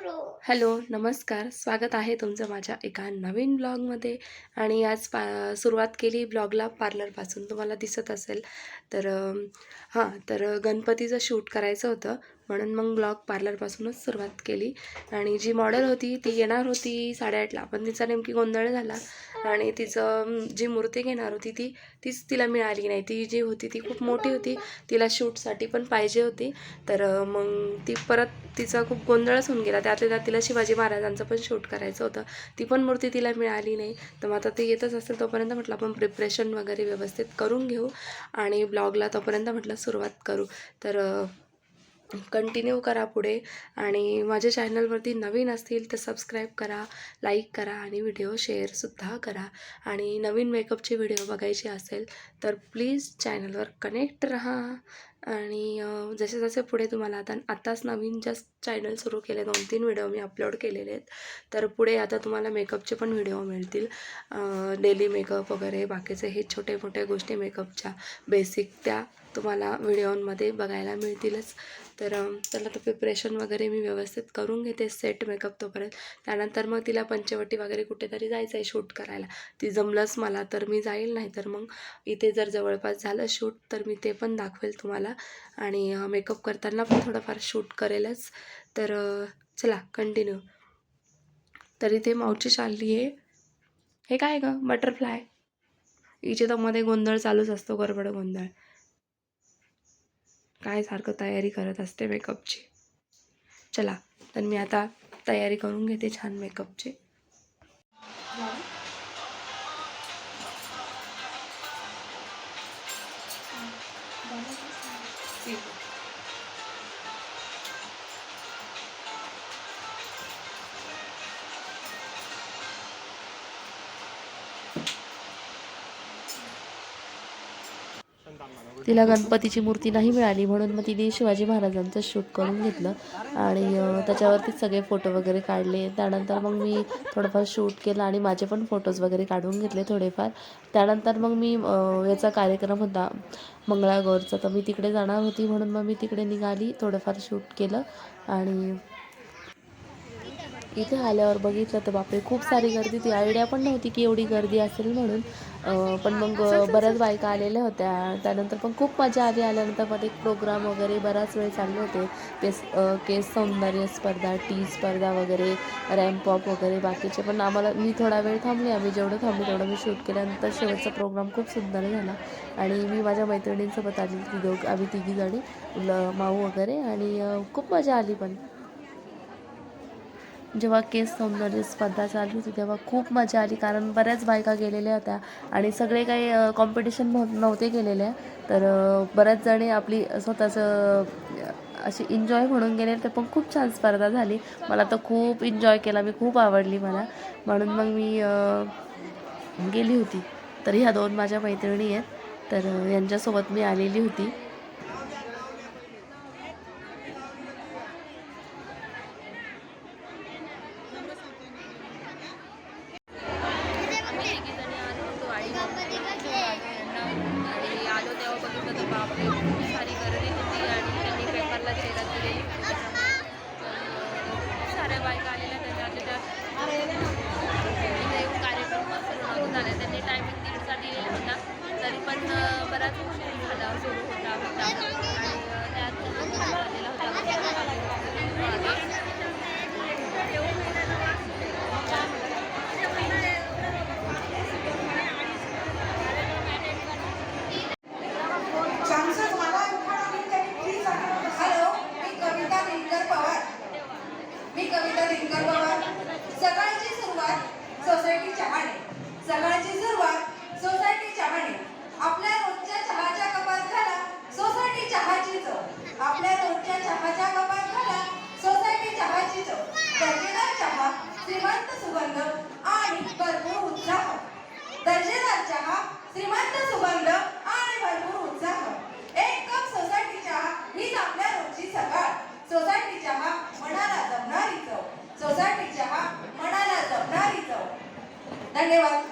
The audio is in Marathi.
हॅलो, नमस्कार. स्वागत आहे तुमचं माझ्या एका नवीन ब्लॉगमध्ये. आणि आज सुरुवात केली ब्लॉगला पार्लरपासून, तुम्हाला दिसत असेल. तर गणपतीचं शूट करायचं होतं, म्हणून मग ब्लॉग पार्लरपासूनच सुरुवात केली. आणि जी मॉडेल होती ती येणार होती 8:30ला, पण तिचा नेमकी गोंधळ झाला. आणि तिचं जी मूर्ती घेणार होती तीच तिला मिळाली नाही. ती जी होती ती खूप मोठी होती, तिला शूटसाठी पण पाहिजे होती. तर मग ती परत तिचा खूप गोंधळच होऊन गेला. त्यातल्या त्यात तिला शिवाजी महाराजांचं पण शूट करायचं होतं, ती पण मूर्ती तिला मिळाली नाही. तर मग आता ते येतच असेल तोपर्यंत म्हटलं आपण प्रिपरेशन वगैरे व्यवस्थित करून घेऊ आणि ब्लॉगला तोपर्यंत म्हटलं सुरुवात करू. तर कंटिन्यू करा पुढे. आणि माझ्या चॅनलवरती नवीन असतील तर सबस्क्राईब करा, लाईक करा आणि व्हिडिओ शेअरसुद्धा करा. आणि नवीन मेकअपचे व्हिडिओ बघायचे असेल तर प्लीज चॅनलवर कनेक्ट राहा. आणि जसे जसे पुढे तुम्हाला आत्ताच नवीन जस्ट चॅनल सुरू केले, 2-3 व्हिडिओ मी अपलोड केलेले आहेत. तर पुढे आता तुम्हाला मेकअपचे पण व्हिडिओ मिळतील, डेली मेकअप वगैरे बाकीचे हे छोटे मोठे गोष्टी मेकअपच्या बेसिक त्या तुम्हाला व्हिडिओमध्ये बघायला मिळतीलच. तर त्याला तर प्रिपरेशन वगैरे मी व्यवस्थित करून घेते, सेट मेकअप तोपर्यंत. त्यानंतर मग तिला पंचवटी वगैरे कुठेतरी जायचं आहे शूट करायला. ती जमलंच मला तर मी जाईल, नाही तर मग इथे जर जवळपास झालं शूट तर मी ते पण दाखवेल तुम्हाला. आणि मेकअप करताना पण थोडंफार शूट करेलच. तर चला कंटिन्यू. तर इथे मावची चालली आहे. हे काय गं, बटरफ्लाय. हिचे तर मध्ये गोंधळ चालूच असतो, गडबड गोंधळ. काय सारखं तयारी करत असते मेकअपची. चला, तर मी आता तयारी करून घेते छान मेकअपची. तिला गणपतीची मूर्ती नाही मिळाली, म्हणून मग तिने शिवाजी महाराजांचं शूट करून घेतलं आणि त्याच्यावरतीच सगळे फोटो वगैरे काढले. त्यानंतर मग मी थोडंफार शूट केलं आणि माझे पण फोटोज वगैरे काढून घेतले थोडेफार. त्यानंतर मग मी याचा कार्यक्रम होता मंगळागौरचा, तर मी तिकडे जाणार होती, म्हणून मग मी तिकडे निघाली, थोडंफार शूट केलं. आणि इथे आल्यावर बघितलं तर बापरे, खूप सारी गर्दी. ती आयडिया पण नव्हती की एवढी गर्दी असेल म्हणून. पण मग बऱ्याच बायका आलेल्या होत्या. त्यानंतर पण खूप मजा आली. आल्यानंतर मध्ये प्रोग्राम वगैरे बराच वेळ चालले होते. केस सौंदर्य स्पर्धा, टी स्पर्धा वगैरे, रॅम्प वॉक वगैरे बाकीचे. पण मी थोडा वेळ थांबले. आम्ही जेवढं थांबले तेवढं मी शूट केल्यानंतर शेवटचा प्रोग्राम खूप सुंदर झाला. आणि मी माझ्या मैत्रिणींसोबत आली, आम्ही तिघीजणी, माऊ वगैरे. आणि खूप मजा आली. पण जेव्हा केस सौंदर्य स्पर्धा चालू होती तेव्हा खूप मजा आली, कारण बऱ्याच बायका गेलेल्या होत्या आणि सगळे काही कॉम्पिटिशन नव्हते गेलेल्या. तर बऱ्याच जणी आपली स्वतःचं अशी एन्जॉय म्हणून गेले. ते पण खूप छान स्पर्धा झाली. मला तर खूप एन्जॉय केला, मी खूप आवडली मला, म्हणून मग मी गेली होती. तर ह्या 2 माझ्या मैत्रिणी आहेत, तर यांच्यासोबत मी आलेली होती. आणि आलो तेव्हा बघितलं तर बापरे, खूप सारी गर्दी होती आणि त्यांनी पेपरला जाहिरात दिलेली होती. त्याच्यामुळे खूप साऱ्या बायका आलेल्या त्याच्या इथे येऊन कार्यक्रम सुरू झाले. त्यांनी टायमिंग 1:30चा दिलेला होता, तरी पण बराच उशीर झाला, सुरू होता आणि त्यात झालेला होता. सकाळची सुरुवात सोसायटी चहाने. सकाळची सुरुवात सोसायटी चहाने. आपल्या रोजच्या चहाच्या कपात घाला सोसायटी चहाची चव. आपल्या रोजच्या चहाच्या कपात घाला सोसायटी चहाची चव. दर्जेदार चहा, श्रीमंत सुगंध आणि भरपूर उत्साह. दर्जेदार चहा, श्रीमंत सुगंध आणि भरपूर उत्साह. एक कप सोसायटी चहा हीच आपल्या रोजची सकाळ. सोसायटी चहा मनाला जमणारी चव. सोसायटी चहा मनाला जमणारी चव. धन्यवाद.